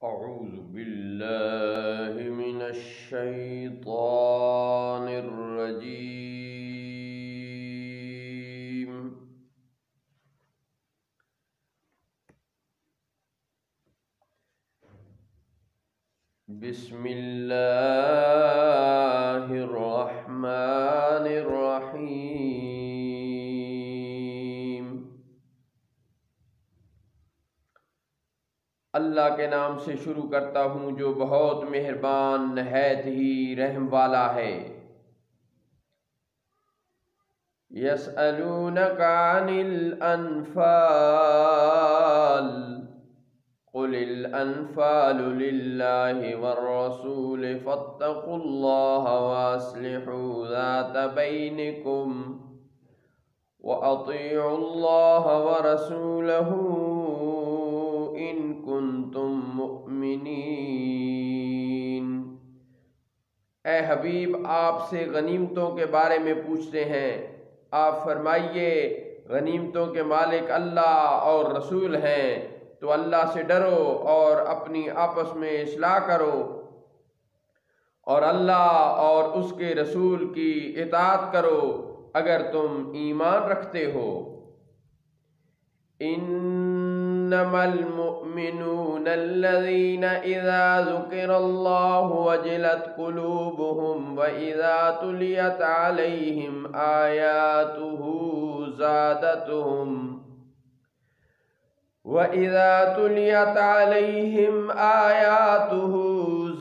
أعوذ بالله من الشيطان الرجيم. بسم الله الرحمن الرحيم. اللہ کے نام سے شروع کرتا ہوں جو بہت مہربان نہایت ہی رحم والا ہے۔ یسألونک عن الانفال قل الانفال للہ والرسول فاتقوا اللہ واصلحوا ذات بینکم واطیعوا اللہ ورسولہ ان کنتم مؤمنین۔ اے حبیب، آپ سے غنیمتوں کے بارے میں پوچھتے ہیں، آپ فرمائیے غنیمتوں کے مالک اللہ اور رسول ہیں، تو اللہ سے ڈرو اور اپنی آپس میں اصلاح کرو اور اللہ اور اس کے رسول کی اطاعت کرو اگر تم ایمان رکھتے ہو۔ انما المؤمنون الذين اذا ذكر الله وجلت قلوبهم واذا تليت عليهم آياته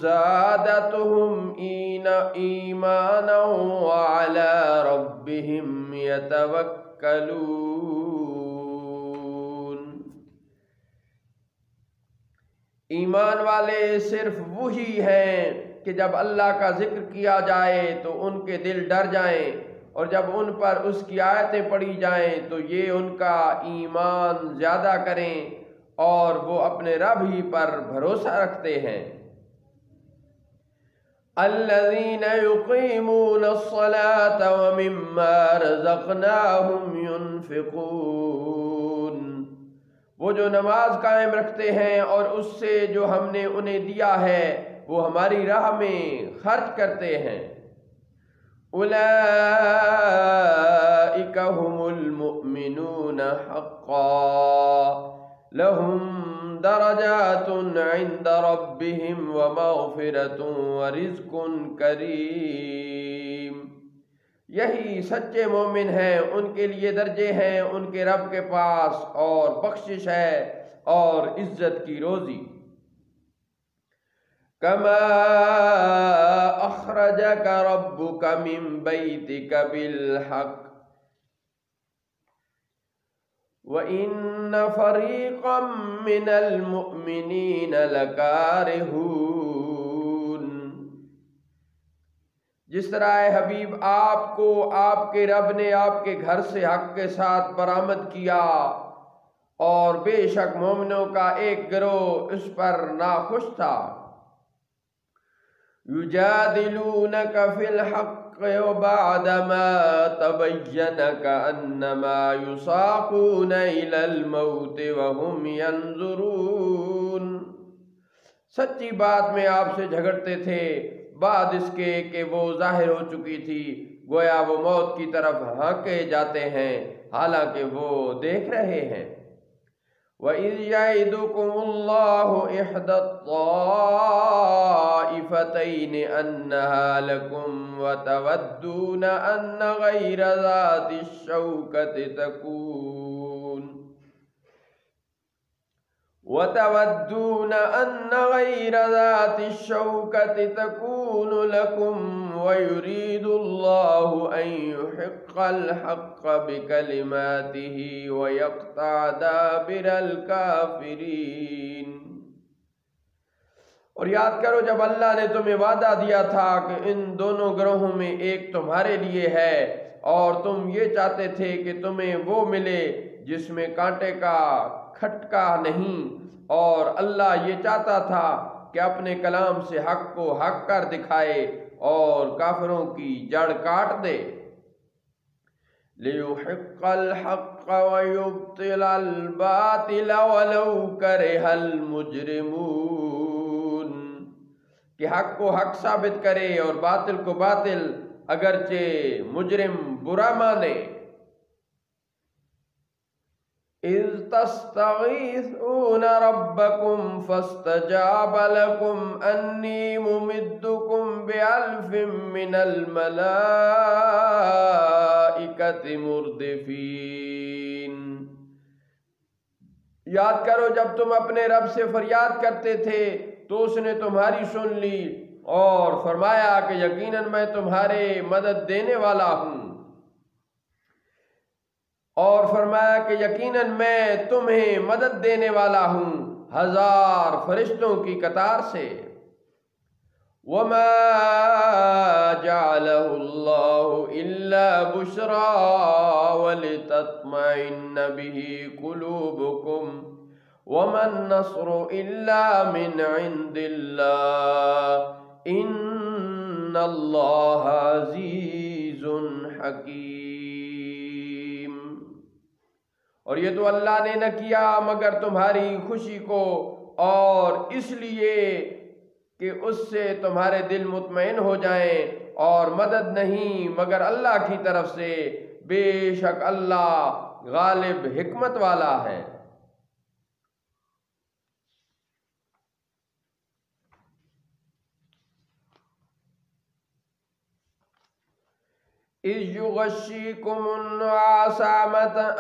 زادتهم إيمانا وعلى ربهم يتوكلون۔ ایمان والے صرف وہی ہیں کہ جب اللہ کا ذکر کیا جائے تو ان کے دل ڈر جائیں، اور جب ان پر اس کی آیتیں پڑھی جائیں تو یہ ان کا ایمان زیادہ کریں اور وہ اپنے رب ہی پر بھروسہ رکھتے ہیں۔ الذین یقیمون الصلاة ومما رزقناہم ينفقون، وہ جو نماز قائم رکھتے ہیں اور اس سے جو ہم نے انہیں دیا ہے وہ ہماری راہ میں خرچ کرتے ہیں۔ اولئک هم المؤمنون حقا لهم درجات عند ربهم ومغفرة ورزق کریم۔ یہی سچے مومن ہیں، ان کے لیے درجے ہیں ان کے رب کے پاس، اور بخشش ہے اور عزت کی روزی۔ کما اخرجک ربک من بیتک بالحق وَإِنَّ فَرِيقًا مِّنَ الْمُؤْمِنِينَ لَكَارِهُونَ۔ جس طرح اے حبیب آپ کو آپ کے رب نے آپ کے گھر سے حق کے ساتھ برآمد کیا، اور بے شک مومنوں کا ایک گروہ اس پر ناخوش تھا۔ یجادلونک فی الحق وبعدما تبین کأنما یساقون الی الموت وهم ینظرون۔ سچی بات میں آپ سے جھگڑتے تھے بعد اس کے کہ وہ ظاہر ہو چکی تھی، گویا وہ موت کی طرف ہانکے جاتے ہیں حالانکہ وہ دیکھ رہے ہیں۔ وَإِذْ يَعِدُكُمُ اللَّهُ إِحْدَى الطَّائِفَتَيْنِ أَنَّهَا لَكُمْ وَتَوَدُّونَ أَنَّ غَيْرَ ذَاتِ الشَّوْكَةِ تَكُونُ لَكُمْ وَيُرِيدُ اللَّهُ أَن يُحِقَّ الْحَقَّ بِكَلِمَاتِهِ وَيَقْطَعَ دَابِرَ الْكَافِرِينَ۔ اور یاد کرو جب اللہ نے تمہیں وعدہ دیا تھا کہ ان دونوں گروہوں میں ایک تمہارے لیے ہے، اور تم یہ چاہتے تھے کہ تمہیں وہ ملے جس میں کانٹے کا کھٹکا نہیں، اور اللہ یہ چاہتا تھا کہ اپنے کلام سے حق کو حق کر دکھائے اور کافروں کی جڑ کاٹ دے۔ لِيُحِقَّ الْحَقَّ وَيُبْطِلَ الْبَاطِلَ وَلَوْ كَرِهَ الْمُجْرِمُونَ۔ کہ حق کو حق ثابت کرے اور باطل کو باطل، اگرچہ مجرم برا مانے۔ اذ تستغیثون ربکم فاستجاب لکم انی ممدکم بألف من الملائکۃ مردفین۔ یاد کرو جب تم اپنے رب سے فریاد کرتے تھے تو اس نے تمہاری سن لی اور فرمایا کہ یقیناً میں تمہارے مدد دینے والا ہوں، اور فرمایا کہ یقیناً میں تمہیں مدد دینے والا ہوں 1000 فرشتوں کی قطار سے۔ وَمَا جَعَلَهُ اللَّهُ إِلَّا بُشْرَىٰ وَلِتَطْمَئِنَّ بِهِ قُلُوبُكُمْ وَمَا النَّصْرُ إِلَّا مِنْ عِنْدِ اللَّهِ إِنَّ اللَّهَ عَزِيزٌ حَكِيمٌ۔ اور یہ تو اللہ نے نہ کیا مگر تمہاری خوشی کو، اور اس لیے کہ اس سے تمہارے دل مطمئن ہو جائیں، اور مدد نہیں مگر اللہ کی طرف سے، بے شک اللہ غالب حکمت والا ہے۔ إِذْ يُغَشِّيكُمُ النُّعَاسَ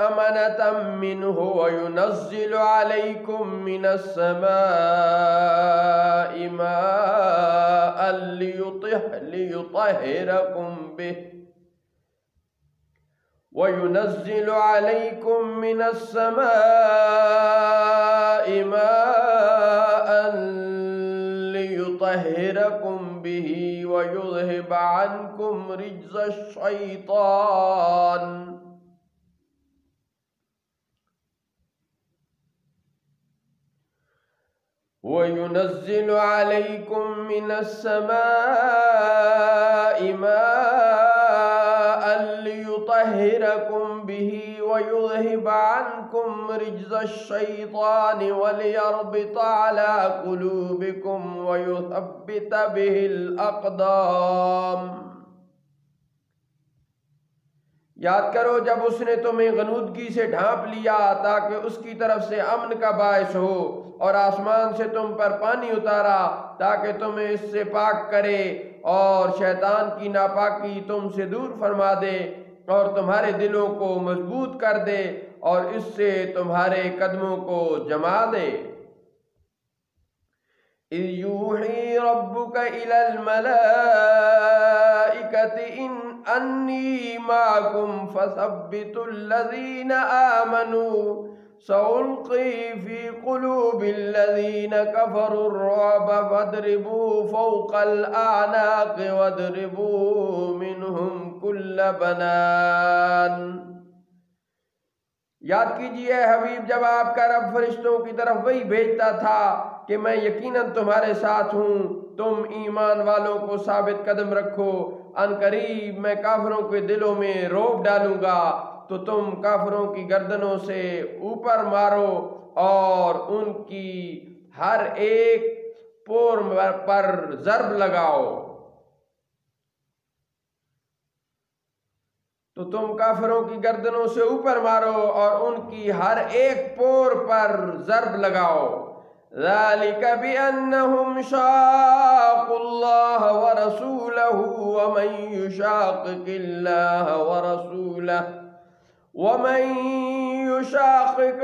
أَمَنَةً مِّنْهُ وَيُنَزِّلُ عَلَيْكُم مِّنَ السَّمَاءِ مَاءً لِّيُطَهِّرَكُم بِهِ وَيُذْهِبَ عَنكُمْ رِجْزَ الشَّيْطَانِ وَيُنَزِّلُ عَلَيْكُم مِّنَ السَّمَاءِ مَاءً لِّيُطَهِّرَكُم بِهِ وَيُذْهِبَ عَنكُمْ رِجْزَ الشَّيْطَانِ وَلِيَرْبِطَ عَلَىٰ قُلُوبِكُمْ وَيُثَبِّتَ بِهِ الْأَقْدَامَ۔ یاد کرو جب اس نے تمہیں غنودگی سے ڈھانپ لیا تاکہ اس کی طرف سے امن کا باعث ہو، اور آسمان سے تم پر پانی اتارا تاکہ تمہیں اس سے پاک کرے، اور شیطان کی ناپاکی تم سے دور فرما دے اور تمہارے دلوں کو مضبوط کر دے اور اس سے تمہارے قدموں کو جما دے۔ اِذْ يُوحِي رَبُّكَ إِلَى الْمَلَائِكَةِ أَنِّي مَعَكُمْ فَثَبِّتُوا الَّذِينَ آمَنُوا سَأُلْقِي فِي قُلُوبِ الَّذِينَ كَفَرُوا الرُّعْبَ فَاضْرِبُوا فَوْقَ الْأَعْنَاقِ وَاضْرِبُوا مِنْهُمْ كُلَّ بَنَانٍ۔ یاد کیجئے حبیب جب آپ کا رب فرشتوں کی طرف وہی بھیجتا تھا کہ میں یقیناً تمہارے ساتھ ہوں، تم ایمان والوں کو ثابت قدم رکھو، ان قریب میں کافروں کے دلوں میں رعب ڈالوں گا، تو تم کافروں کی گردنوں سے اوپر مارو اور ان کی ہر ایک پور پر ضرب لگاؤ۔ تو تم کافروں کی گردنوں سے اوپر مارو اور ان کی ہر ایک پور پر ضرب لگاؤ۔ ذَلِكَ بِأَنَّهُمْ شَاقُّوا اللَّهَ وَرَسُولَهُ وَمَن يُشَاقِقِ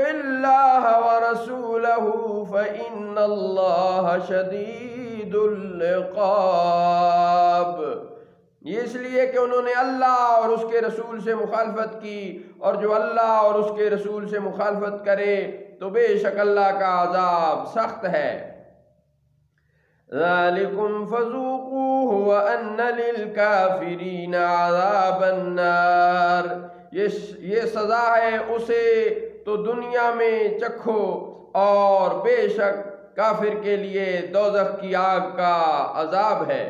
اللَّهَ وَرَسُولَهُ فَإِنَّ اللَّهَ شَدِيدُ الْعِقَابِ۔ یہ اس لیے کہ انہوں نے اللہ اور اس کے رسول سے مخالفت کی، اور جو اللہ اور اس کے رسول سے مخالفت کرے تو بے شک اللہ کا عذاب سخت ہے۔ ذَلِكُمْ فَذُوقُوهُ وَأَنَّ لِلْكَافِرِينَ عَذَابَ النَّارِ۔ یہ سزا ہے اسے تو دنیا میں چکھو، اور بے شک کافر کے لیے دوزخ کی آگ کا عذاب ہے۔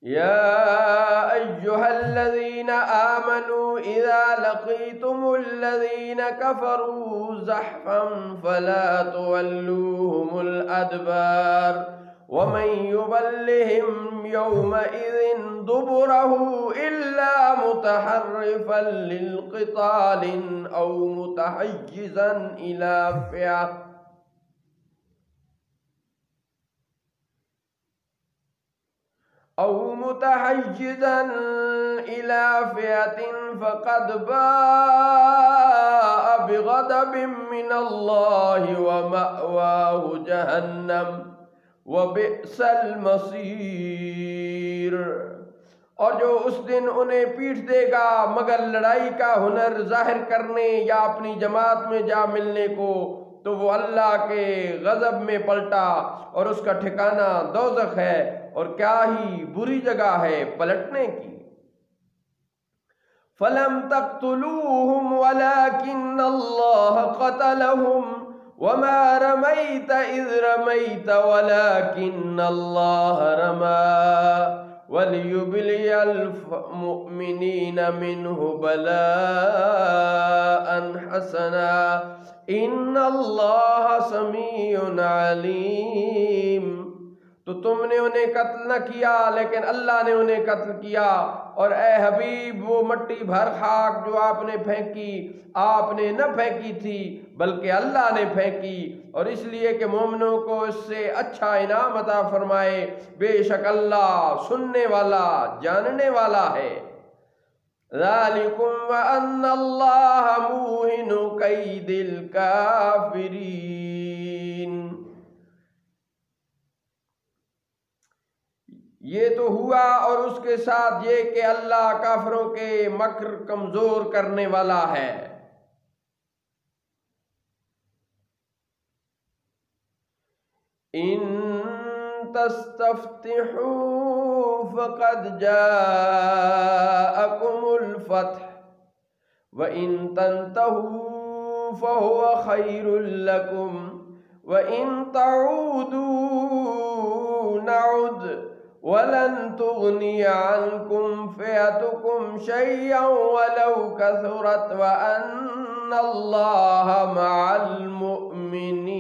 يا أيها الذين آمنوا إذا لقيتم الذين كفروا زحفا فلا تولوهم الأدبار ومن يولهم يومئذ دبره إلا متحرفا للقتال أو متحيزا إلى فئة فقد باء بغضب من الله ومأواه جهنم وبئس المصير۔ اور جو اس دن انہیں پیٹھ دے گا مگر لڑائی کا ہنر ظاہر کرنے یا اپنی جماعت میں جا ملنے کو، تو وہ اللہ کے غضب میں پلٹا اور اس کا ٹھکانہ دوزخ ہے، اور کیا ہی بری جگہ ہے پلٹنے کی۔ فَلَمْ تَقْتُلُوهُمْ وَلَكِنَّ اللَّهَ قَتَلَهُمْ وَمَا رَمَيْتَ إِذْ رَمَيْتَ وَلَكِنَّ اللَّهَ رَمَى وَلِيُبْلِيَ الْمُؤْمِنِينَ مِنْهُ بَلَاءً حَسَنًا إِنَّ اللَّهَ سَمِيعٌ عَلِيمٌ۔ تو تم نے انہیں قتل نہ کیا لیکن اللہ نے انہیں قتل کیا، اور اے حبیب وہ مٹی بھر خاک جو آپ نے پھینکی آپ نے نہ پھینکی تھی بلکہ اللہ نے پھینکی، اور اس لیے کہ مومنوں کو اس سے اچھا انعام عطا فرمائے، بے شک اللہ سننے والا جاننے والا ہے۔ ذَلِكُمْ وَأَنَّ اللَّهَ مُوهِنُ كَيْدِ الْكَافِرِينَ۔ یہ تو ہوا، اور اس کے ساتھ یہ کہ اللہ کافروں کے مکر کمزور کرنے والا ہے۔ ان تستفتحوا فقد جاءكم الفتح وان تنتهوا فهو خير لكم وان تعودوا نعد وَلَن تُغْنِيَ عَنْكُمْ فِئَتُكُمْ شَيْئًا وَلَوْ كَثُرَتْ وَأَنَّ اللَّهَ مَعَ الْمُؤْمِنِينَ۔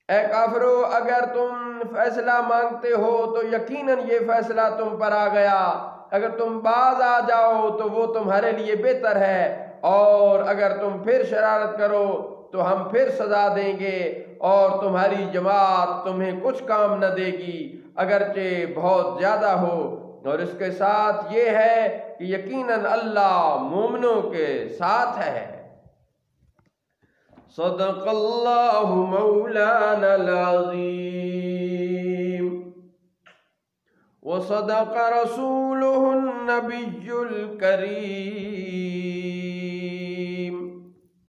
اے کافرو، اگر تم فیصلہ مانگتے ہو تو یقیناً یہ فیصلہ تم پر آ گیا، اگر تم باز آ جاؤ تو وہ تمہارے لیے بہتر ہے، اور اگر تم پھر شرارت کرو تو ہم پھر سزا دیں گے، اور تمہاری جماعت تمہیں کچھ کام نہ دے گی اگرچہ بہت زیادہ ہو، اور اس کے ساتھ یہ ہے کہ یقیناً اللہ مومنوں کے ساتھ ہے۔ صدق اللہ مولانا العظیم وصدق رسولہ النبی الکریم۔